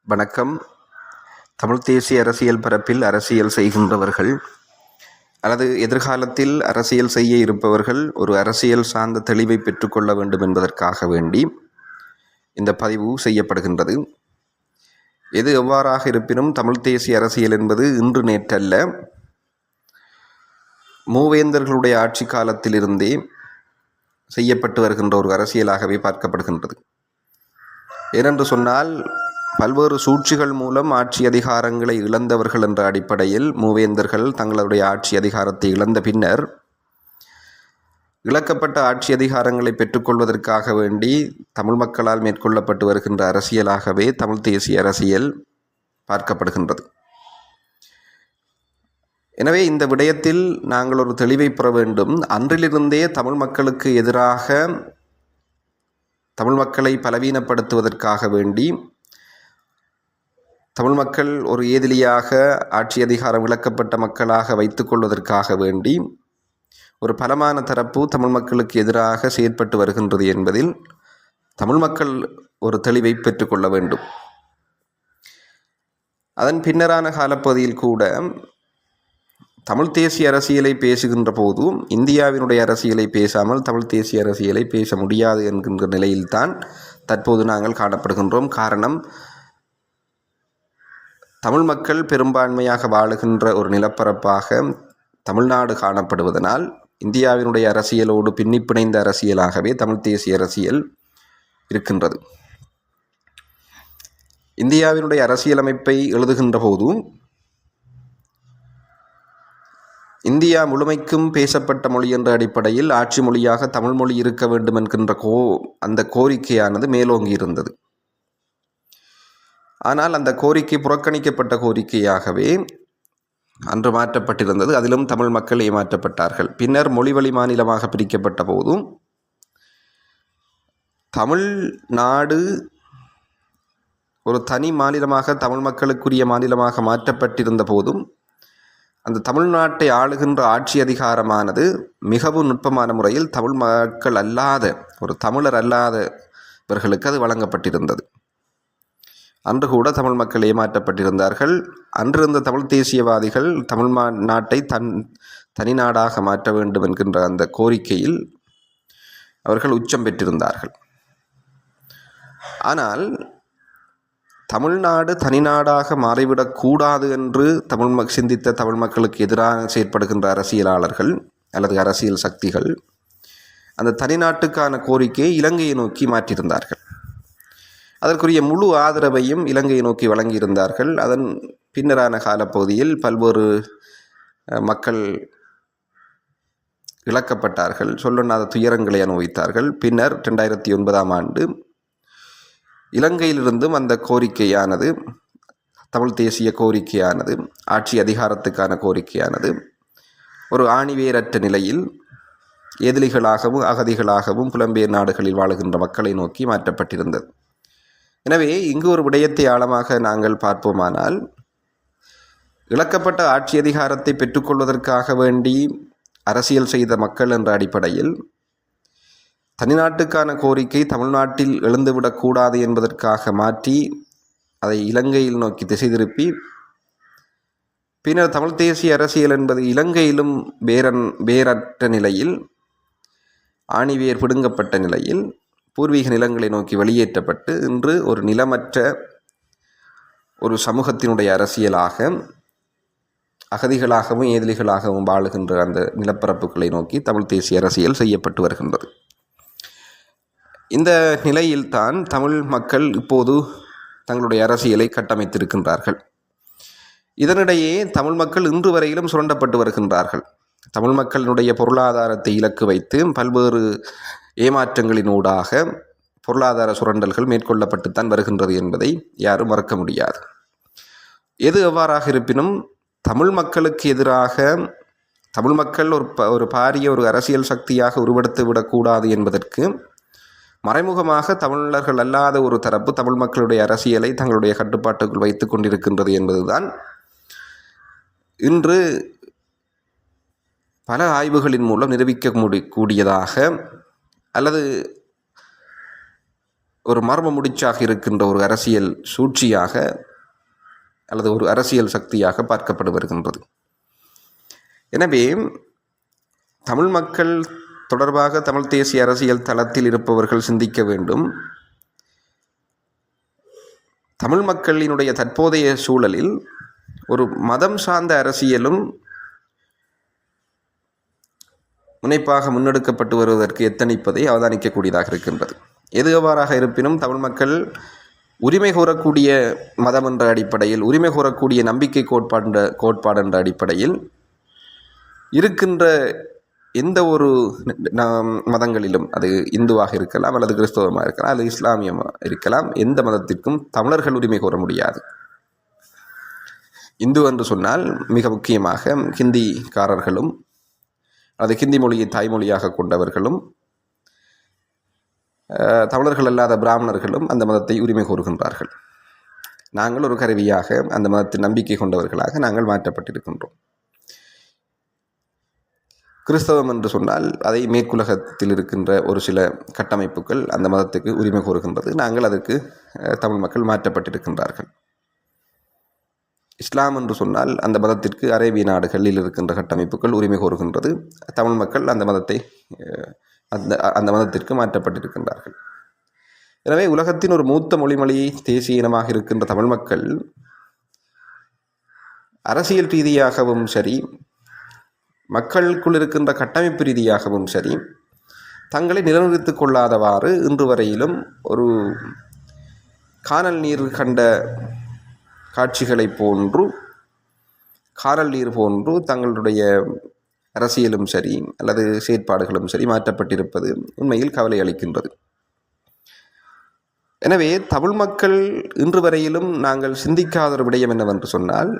வணக்கம். தமிழ் தேசிய அரசியல் பரப்பில் அரசியல் செய்கின்றவர்கள் அல்லது எதிர்காலத்தில் அரசியல் செய்ய இருப்பவர்கள் ஒரு அரசியல் சார்ந்த தெளிவை பெற்றுக்கொள்ள வேண்டும் என்பதற்காக வேண்டி இந்த பதிவு செய்யப்படுகின்றது. எது எவ்வாறாக இருப்பினும் தமிழ் தேசிய அரசியல் என்பது இன்று நேற்றல்ல, மூவேந்தர்களுடைய ஆட்சி காலத்திலிருந்தே செய்யப்பட்டு வருகின்ற ஒரு அரசியலாகவே பார்க்கப்படுகின்றது. ஏனென்று சொன்னால், பல்வேறு சூழ்ச்சிகள் மூலம் ஆட்சி அதிகாரங்களை இழந்தவர்கள் என்ற அடிப்படையில் மூவேந்தர்கள் தங்களுடைய ஆட்சி அதிகாரத்தை இழந்த பின்னர் இழக்கப்பட்ட ஆட்சி அதிகாரங்களை பெற்றுக்கொள்வதற்காக வேண்டி தமிழ் மக்களால் மேற்கொள்ளப்பட்டு வருகின்ற அரசியலாகவே தமிழ் தேசிய அரசியல் பார்க்கப்படுகின்றது. எனவே இந்த விடயத்தில் நாங்கள் ஒரு தெளிவை பெற வேண்டும். அன்றிலிருந்தே தமிழ் மக்களுக்கு எதிராக தமிழ் மக்களை பலவீனப்படுத்துவதற்காக வேண்டி, தமிழ் மக்கள் ஒரு ஏதிலியாக ஆட்சி அதிகாரம் இழக்கப்பட்ட மக்களாக வைத்துக் கொள்வதற்காக வேண்டி ஒரு பலமான தரப்பு தமிழ் மக்களுக்கு எதிராக செயற்பட்டு வருகின்றது என்பதில் தமிழ் மக்கள் ஒரு தெளிவை பெற்றுக்கொள்ள வேண்டும். அதன் பின்னரான காலப்பகுதியில் கூட தமிழ் தேசிய அரசியலை பேசுகின்ற போதும் இந்தியாவினுடைய அரசியலை பேசாமல் தமிழ் தேசிய அரசியலை பேச முடியாது என்கின்ற நிலையில்தான் தற்போது நாங்கள் காணப்படுகின்றோம். காரணம், தமிழ் மக்கள் பெரும்பான்மையாக வாழுகின்ற ஒரு நிலப்பரப்பாக தமிழ்நாடு காணப்படுவதனால் இந்தியாவினுடைய அரசியலோடு பின்னி பிணைந்த அரசியலாகவே தமிழ் தேசிய அரசியல் இருக்கின்றது. இந்தியாவினுடைய அரசியலமைப்பை எழுதுகின்ற போதும் இந்தியா முழுமைக்கும் பேசப்பட்ட மொழி என்ற அடிப்படையில் ஆட்சி மொழியாக தமிழ் மொழி இருக்க வேண்டும் என்கின்ற அந்த கோரிக்கையானது மேலோங்கி இருந்தது. ஆனால் அந்த கோரிக்கை புறக்கணிக்கப்பட்ட கோரிக்கையாகவே அன்று மாற்றப்பட்டிருந்தது. அதிலும் தமிழ் மக்கள் ஏமாற்றப்பட்டார்கள். பின்னர் மொழிவழி மாநிலமாக பிரிக்கப்பட்ட போதும் தமிழ்நாடு ஒரு தனி மாநிலமாக தமிழ் மக்களுக்குரிய மாநிலமாக மாற்றப்பட்டிருந்த போதும் அந்த தமிழ்நாட்டை ஆளுகின்ற ஆட்சி அதிகாரமானது மிகவும் நுட்பமான முறையில் தமிழ் மக்கள் அல்லாத, ஒரு தமிழர் அல்லாதவர்களுக்கு அது வழங்கப்பட்டிருந்தது. அன்று கூட தமிழ் மக்கள் ஏமாற்றப்பட்டிருந்தார்கள். அன்றிருந்த தமிழ் தேசியவாதிகள் தமிழ் நாட்டை தனி நாடாக மாற்ற வேண்டும் என்கின்ற அந்த கோரிக்கையில் அவர்கள் உச்சம் பெற்றிருந்தார்கள். ஆனால் தமிழ்நாடு தனிநாடாக மாறிவிடக்கூடாது என்று சிந்தித்த தமிழ் மக்களுக்கு எதிராக செயற்படுகின்ற அரசியலாளர்கள் அல்லது அரசியல் சக்திகள் அந்த தனிநாட்டுக்கான கோரிக்கையை இலங்கையை நோக்கி மாற்றியிருந்தார்கள். அதற்குரிய முழு ஆதரவையும் இலங்கையை நோக்கி வழங்கியிருந்தார்கள். அதன் பின்னரான காலப்பகுதியில் பல்வேறு மக்கள் இழக்கப்பட்டார்கள், சொல்லொண்ணாத துயரங்களை அனுபவித்தார்கள். பின்னர் 2009ஆம் ஆண்டு இலங்கையிலிருந்தும் அந்த கோரிக்கையானது, தமிழ் தேசிய கோரிக்கையானது, ஆட்சி அதிகாரத்துக்கான கோரிக்கையானது ஒரு ஆணிவேரற்ற நிலையில் எதிரிகளாகவும் அகதிகளாகவும் புலம்பெயர் நாடுகளில் வாழுகின்ற மக்களை நோக்கி மாற்றப்பட்டிருந்தது. எனவே இங்கு ஒரு விடயத்தை ஆழமாக நாங்கள் பார்ப்போமானால், இழக்கப்பட்ட ஆட்சி அதிகாரத்தை பெற்றுக்கொள்வதற்காக வேண்டி அரசியல் செய்த மக்கள் என்ற அடிப்படையில் தனிநாட்டுக்கான கோரிக்கை தமிழ்நாட்டில் எழுந்துவிடக்கூடாது என்பதற்காக மாற்றி அதை இலங்கையில் நோக்கி திசை திருப்பி, பின்னர் தமிழ் தேசிய அரசியல் என்பது இலங்கையிலும் வேரற்ற நிலையில், ஆணிவேர் பிடுங்கப்பட்ட நிலையில் பூர்வீக நிலங்களை நோக்கி வெளியேற்றப்பட்டு இன்று ஒரு நிலமற்ற ஒரு சமூகத்தினுடைய அரசியலாக அகதிகளாகவும் ஏதிலிகளாகவும் வாழுகின்ற அந்த நிலப்பரப்புகளை நோக்கி தமிழ் தேசிய அரசியல் செய்யப்பட்டு வருகின்றது. இந்த நிலையில்தான் தமிழ் மக்கள் இப்போது தங்களுடைய அரசியலை கட்டமைத்திருக்கின்றார்கள். இதனிடையே தமிழ் மக்கள் இன்று வரையிலும் சுரண்டப்பட்டு வருகின்றார்கள். தமிழ் மக்களினுடைய பொருளாதாரத்தை இலக்கு வைத்து பல்வேறு ஏமாற்றங்களினூடாக பொருளாதார சுரண்டல்கள் மேற்கொள்ளப்பட்டுத்தான் வருகின்றது என்பதை யாரும் மறக்க முடியாது. எது எவ்வாறாக இருப்பினும் தமிழ் மக்களுக்கு எதிராக தமிழ் மக்கள் ஒரு பாரிய ஒரு அரசியல் சக்தியாக உருவெடுத்து விடக்கூடாது என்பதற்கு மறைமுகமாக தமிழர்கள் அல்லாத ஒரு தரப்பு தமிழ் மக்களுடைய அரசியலை தங்களுடைய கட்டுப்பாட்டுக்குள் வைத்து கொண்டிருக்கின்றது என்பதுதான் இன்று பல ஆய்வுகளின் மூலம் நிரூபிக்க கூடியதாக அல்லது ஒரு மர்ம முடிச்சாக இருக்கின்ற ஒரு அரசியல் சூழ்ச்சியாக அல்லது ஒரு அரசியல் சக்தியாக பார்க்கப்பட்டு வருகின்றது. எனவே தமிழ் மக்கள் தொடர்பாக தமிழ் தேசிய அரசியல் தளத்தில் இருப்பவர்கள் சிந்திக்க வேண்டும். தமிழ் மக்களினுடைய தற்போதைய சூழலில் ஒரு மதம் சார்ந்த அரசியலும் முனைப்பாக முன்னெடுக்கப்பட்டு வருவதற்கு எத்தனிப்பதை அவதானிக்கக்கூடியதாக இருக்கின்றது. எது எவ்வாறாக இருப்பினும் தமிழ் மக்கள் உரிமை கோரக்கூடிய மதம் என்ற அடிப்படையில், உரிமை கோரக்கூடிய நம்பிக்கை கோட்பாடு என்ற அடிப்படையில் இருக்கின்ற எந்த ஒரு மதங்களிலும், அது இந்துவாக இருக்கலாம் அல்லது கிறிஸ்தவமாக இருக்கலாம் அல்லது இஸ்லாமியமாக இருக்கலாம், எந்த மதத்திற்கும் தமிழர்கள் உரிமை கோர முடியாது. இந்து என்று சொன்னால் மிக முக்கியமாக ஹிந்திக்காரர்களும் அல்லது ஹிந்தி மொழியை தாய்மொழியாக கொண்டவர்களும் தமிழர்கள் அல்லாத பிராமணர்களும் அந்த மதத்தை உரிமை கோருகின்றார்கள். நாங்கள் ஒரு கருவியாக அந்த மதத்தின் நம்பிக்கை கொண்டவர்களாக நாங்கள் மாற்றப்பட்டிருக்கின்றோம். கிறிஸ்தவம் என்று சொன்னால் அதை மேற்குலகத்தில் இருக்கின்ற ஒரு சில கட்டமைப்புகள் அந்த மதத்துக்கு உரிமை கோருகின்றது. நாங்கள் அதற்கு தமிழ் மக்கள் மாற்றப்பட்டிருக்கின்றார்கள். இஸ்லாம் என்று சொன்னால் அந்த மதத்திற்கு அரேபிய நாடுகளில் இருக்கின்ற கட்டமைப்புகள் உரிமை கோருகின்றது. தமிழ் மக்கள் அந்த மதத்தை அந்த மதத்திற்கு மாற்றப்பட்டிருக்கின்றார்கள். எனவே உலகத்தின் ஒரு மூத்த மொழிமொழி தேசிய இனமாக இருக்கின்ற தமிழ் மக்கள் அரசியல் ரீதியாகவும் சரி, மக்களுக்குள் இருக்கின்ற கட்டமைப்பு ரீதியாகவும் சரி, தங்களை நிலைநிறுத்திக் கொள்ளாதவாறு இன்று வரையிலும் ஒரு கானல் நீர் கண்ட காட்சிகளை போன்று, கானல் நீர் போன்று தங்களுடைய அரசியலும் சரி அல்லது செயற்பாடுகளும் சரி மாற்றப்பட்டிருப்பது உண்மையில் கவலை அளிக்கின்றது. எனவே தமிழ் மக்கள் இன்று வரையிலும் நாங்கள் சிந்திக்காத ஒரு விடயம் என்னவென்று சொன்னால்,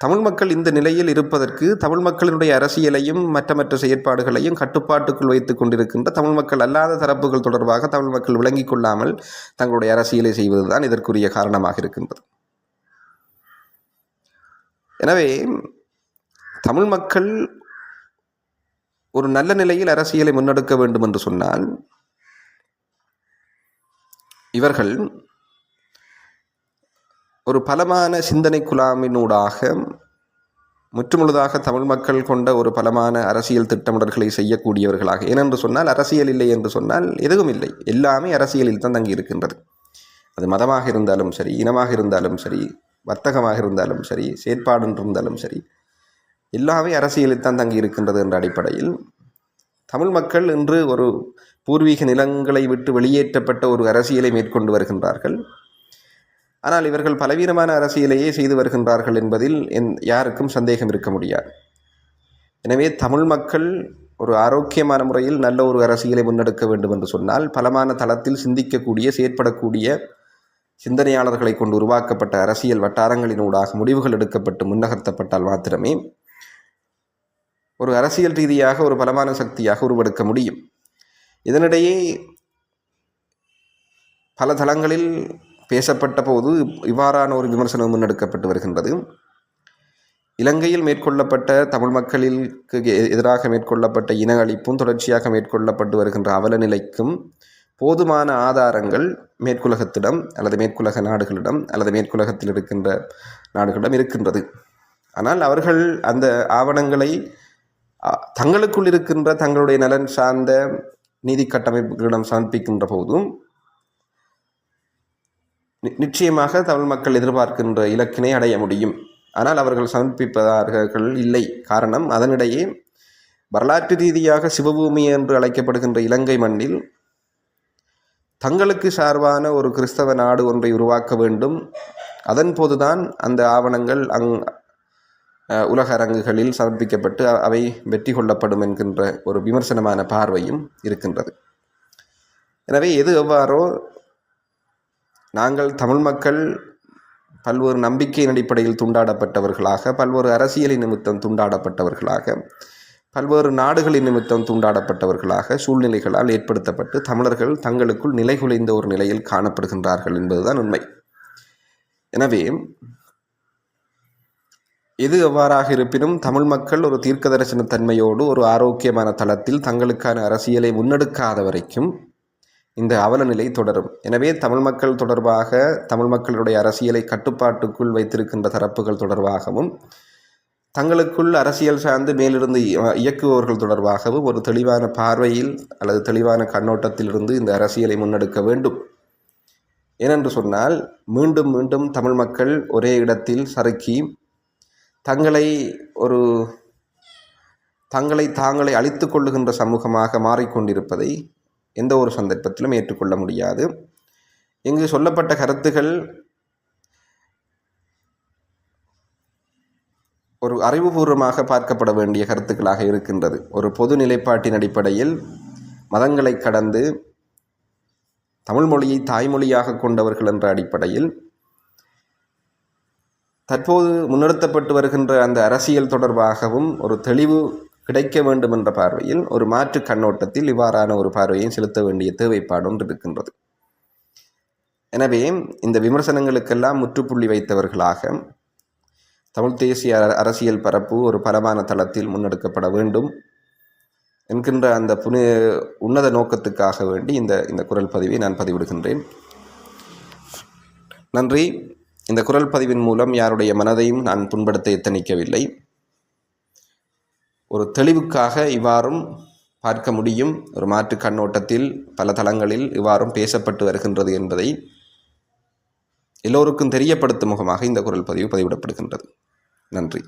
தமிழ் மக்கள் இந்த நிலையில் இருப்பதற்கு தமிழ் மக்களினுடைய அரசியலையும் மற்ற செயற்பாடுகளையும் கட்டுப்பாட்டுக்குள் வைத்துக் கொண்டிருக்கின்ற தமிழ் மக்கள் அல்லாத தரப்புகள் தொடர்பாக தமிழ் மக்கள் விளங்கிக் கொள்ளாமல் தங்களுடைய அரசியலை செய்வதுதான் இதற்குரிய காரணமாக இருக்கின்றது. எனவே தமிழ் மக்கள் ஒரு நல்ல நிலையில் அரசியலை முன்னெடுக்க வேண்டும் என்று சொன்னால், இவர்கள் ஒரு பலமான சிந்தனை குழாமினூடாக முற்றுமுழுதாக தமிழ் மக்கள் கொண்ட ஒரு பலமான அரசியல் திட்டமிடல்களை செய்யக்கூடியவர்களாக, ஏனென்று சொன்னால் அரசியல் இல்லை என்று சொன்னால் எதுவும் இல்லை, எல்லாமே அரசியலில் தான் தங்கி இருக்கின்றது. அது மதமாக இருந்தாலும் சரி, இனமாக இருந்தாலும் சரி, வர்த்தகமாக இருந்தாலும் சரி, செயற்பாடு இருந்தாலும் சரி, எல்லாமே அரசியலில் தான் தங்கி இருக்கின்றது என்ற அடிப்படையில் தமிழ் மக்கள் இன்று ஒரு பூர்வீக நிலங்களை விட்டு வெளியேற்றப்பட்ட ஒரு அரசியலை மேற்கொண்டு வருகின்றார்கள். ஆனால் இவர்கள் பலவீனமான அரசியலையே செய்து வருகின்றார்கள் என்பதில் யாருக்கும் சந்தேகம் இருக்க முடியாது. எனவே தமிழ் மக்கள் ஒரு ஆரோக்கியமான முறையில் நல்ல ஒரு அரசியலை முன்னெடுக்க வேண்டும் என்று சொன்னால், பலமான தளத்தில் சிந்திக்கக்கூடிய, செயற்படக்கூடிய சிந்தனையாளர்களை கொண்டு உருவாக்கப்பட்ட அரசியல் வட்டாரங்களினூடாக முடிவுகள் எடுக்கப்பட்டு முன்னகர்த்தப்பட்டால் மாத்திரமே ஒரு அரசியல் ரீதியாக ஒரு பலமான சக்தியாக உருவெடுக்க முடியும். இதனிடையே பல தளங்களில் பேசப்பட்ட போது இவ்வாறான ஒரு விமர்சனம் முன்னெடுக்கப்பட்டு வருகின்றது. இலங்கையில் மேற்கொள்ளப்பட்ட தமிழ் மக்களுக்கு எதிராக மேற்கொள்ளப்பட்ட இன அழிப்பும் தொடர்ச்சியாக மேற்கொள்ளப்பட்டு வருகின்ற அவல நிலைக்கும் போதுமான ஆதாரங்கள் மேற்குலகத்திடம் அல்லது மேற்குலக நாடுகளிடம் அல்லது மேற்குலகத்தில் இருக்கின்ற நாடுகளிடம் இருக்கின்றது. ஆனால் அவர்கள் அந்த ஆவணங்களை தங்களுக்குள் இருக்கின்ற தங்களுடைய நலன் சார்ந்த நீதி கட்டமைப்புகளிடம் சமர்ப்பிக்கின்ற போதும் நிச்சயமாக தமிழ் மக்கள் எதிர்பார்க்கின்ற இலக்கினை அடைய முடியும். ஆனால் அவர்கள் சமர்ப்பிப்பவர்கள் இல்லை. காரணம், அதனிடையே வரலாற்று ரீதியாக சிவபூமி என்று அழைக்கப்படுகின்ற இலங்கை மண்ணில் தங்களுக்கு சார்பான ஒரு கிறிஸ்தவ நாடு ஒன்றை உருவாக்க வேண்டும். அதன் போதுதான் அந்த ஆவணங்கள் உலக அரங்குகளில் சமர்ப்பிக்கப்பட்டு அவை வெற்றி கொள்ளப்படும் என்கின்ற ஒரு விமர்சனமான பார்வையும் இருக்கின்றது. எனவே எது எவ்வாறோ நாங்கள் தமிழ் மக்கள் பல்வேறு நம்பிக்கையின் அடிப்படையில் துண்டாடப்பட்டவர்களாக, பல்வேறு அரசியலின் நிமித்தம் துண்டாடப்பட்டவர்களாக, பல்வேறு நாடுகளின் நிமித்தம் தூண்டாடப்பட்டவர்களாக சூழ்நிலைகளால் ஏற்படுத்தப்பட்டு தமிழர்கள் தங்களுக்குள் நிலைகுலைந்த ஒரு நிலையில் காணப்படுகின்றார்கள் என்பதுதான் உண்மை. எனவே எது எவ்வாறாக இருப்பினும் தமிழ் மக்கள் ஒரு தீர்க்க தரிசன தன்மையோடு ஒரு ஆரோக்கியமான தளத்தில் தங்களுக்கான அரசியலை முன்னெடுக்காத வரைக்கும் இந்த அவல நிலை தொடரும். எனவே தமிழ் மக்கள் தொடர்பாக, தமிழ் மக்களுடைய அரசியலை கட்டுப்பாட்டுக்குள் வைத்திருக்கின்ற தரப்புகள் தொடர்பாகவும், தங்களுக்குள் அரசியல் சார்ந்து மேலிருந்து இயக்குபவர்கள் தொடர்பாகவும் ஒரு தெளிவான பார்வையில் அல்லது தெளிவான கண்ணோட்டத்திலிருந்து இந்த அரசியலை முன்னெடுக்க வேண்டும். ஏனென்று சொன்னால், மீண்டும் மீண்டும் தமிழ் மக்கள் ஒரே இடத்தில் சறுக்கி தாங்களை அழித்து கொள்ளுகின்ற சமூகமாக மாறிக்கொண்டிருப்பதை எந்த ஒரு சந்தர்ப்பத்திலும் ஏற்றுக்கொள்ள முடியாது. இங்கு சொல்லப்பட்ட கருத்துகள் ஒரு அறிவுபூர்வமாக பார்க்கப்பட வேண்டிய கருத்துக்களாக இருக்கின்றது. ஒரு பொது நிலைப்பாட்டின் அடிப்படையில் மதங்களை கடந்து தமிழ் மொழியை தாய்மொழியாக கொண்டவர்கள் என்ற அடிப்படையில் தற்போது முன்னெடுத்தப்பட்டு வருகின்ற அந்த அரசியல் தொடர்பாகவும் ஒரு தெளிவு கிடைக்க வேண்டும் என்ற பார்வையில் ஒரு மாற்று கண்ணோட்டத்தில் இவ்வாறான ஒரு பார்வையை செலுத்த வேண்டிய தேவைப்பாடு ஒன்று இருக்கின்றது. எனவே இந்த விமர்சனங்களுக்கெல்லாம் முற்றுப்புள்ளி வைத்தவர்களாக தமிழ் தேசிய அரசியல் பரப்பு ஒரு பலமான தளத்தில் முன்னெடுக்கப்பட வேண்டும் என்கின்ற அந்த உன்னத நோக்கத்துக்காக வேண்டி இந்த குரல் பதிவை நான் பதிவிடுகின்றேன். நன்றி. இந்த குரல் பதிவின் மூலம் யாருடைய மனதையும் நான் புண்படுத்த எத்தனிக்கவில்லை. ஒரு தெளிவுக்காக இவ்வாறும் பார்க்க முடியும், ஒரு மாற்று கண்ணோட்டத்தில் பல தளங்களில் இவ்வாறும் பேசப்பட்டு வருகின்றது என்பதை எல்லோருக்கும் தெரியப்படுத்தும் முகமாக இந்த குரல் பதிவு பதிவிடப்படுகின்றது. நன்றி.